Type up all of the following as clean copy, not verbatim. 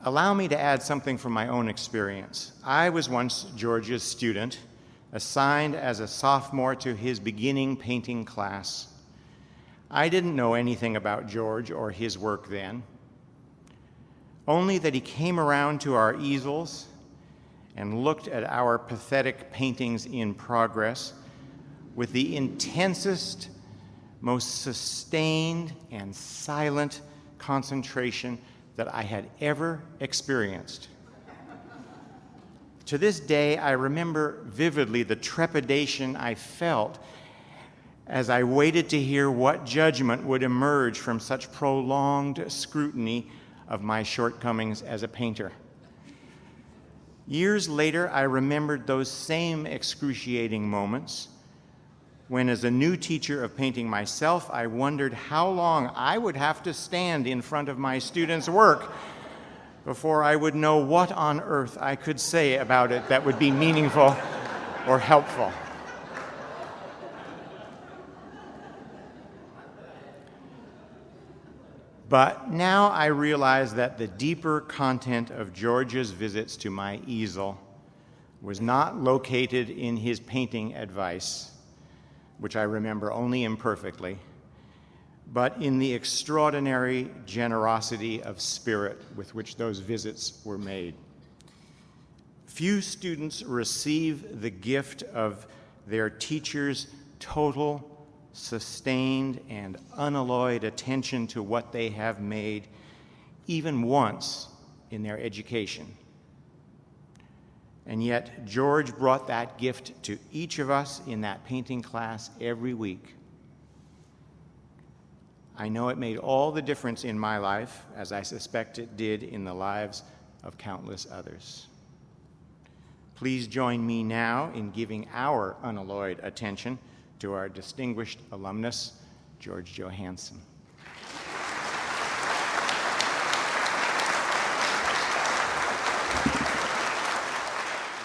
Allow me to add something from my own experience. I was once George's student, assigned as a sophomore to his beginning painting class. I didn't know anything about George or his work then, only that he came around to our easels and looked at our pathetic paintings in progress with the intensest, most sustained and silent concentration that I had ever experienced. To this day, I remember vividly the trepidation I felt as I waited to hear what judgment would emerge from such prolonged scrutiny of my shortcomings as a painter. Years later, I remembered those same excruciating moments when, as a new teacher of painting myself, I wondered how long I would have to stand in front of my students' work before I would know what on earth I could say about it that would be meaningful or helpful. But now I realize that the deeper content of George's visits to my easel was not located in his painting advice, which I remember only imperfectly, but in the extraordinary generosity of spirit with which those visits were made. Few students receive the gift of their teacher's total, sustained, and unalloyed attention to what they have made, even once in their education. And yet, George brought that gift to each of us in that painting class every week. I know it made all the difference in my life, as I suspect it did in the lives of countless others. Please join me now in giving our unalloyed attention to our distinguished alumnus, George Johanson.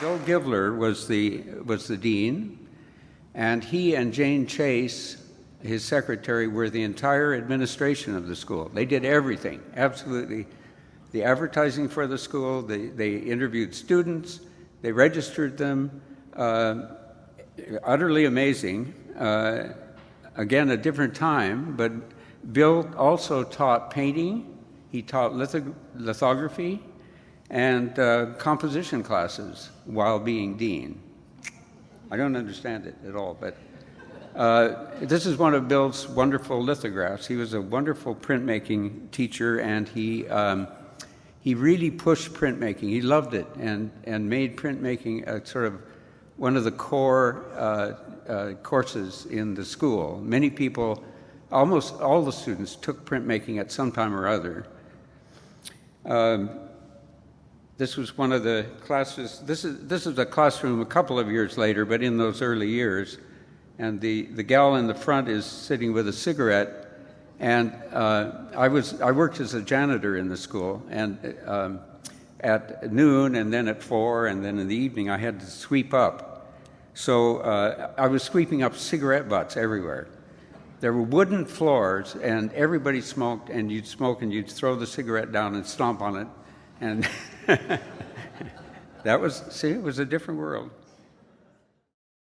Bill Givler was the dean, and he and Jane Chase, his secretary, were the entire administration of the school. They did everything, absolutely. The advertising for the school, they interviewed students, they registered them, utterly amazing. Again, a different time, but Bill also taught painting, he taught lithography, and composition classes while being dean. I don't understand it at all, but this is one of Bill's wonderful lithographs. He was a wonderful printmaking teacher, and he really pushed printmaking. He loved it and made printmaking a sort of one of the core courses in the school. Many people, almost all the students, took printmaking at some time or other. This was one of the classes. This is a classroom a couple of years later, but in those early years. And the gal in the front is sitting with a cigarette. And I worked as a janitor in the school, and at noon, and then at 4, and then in the evening, I had to sweep up. So I was sweeping up cigarette butts everywhere. There were wooden floors, and everybody smoked, and you'd smoke, and you'd throw the cigarette down and stomp on it. And it was a different world.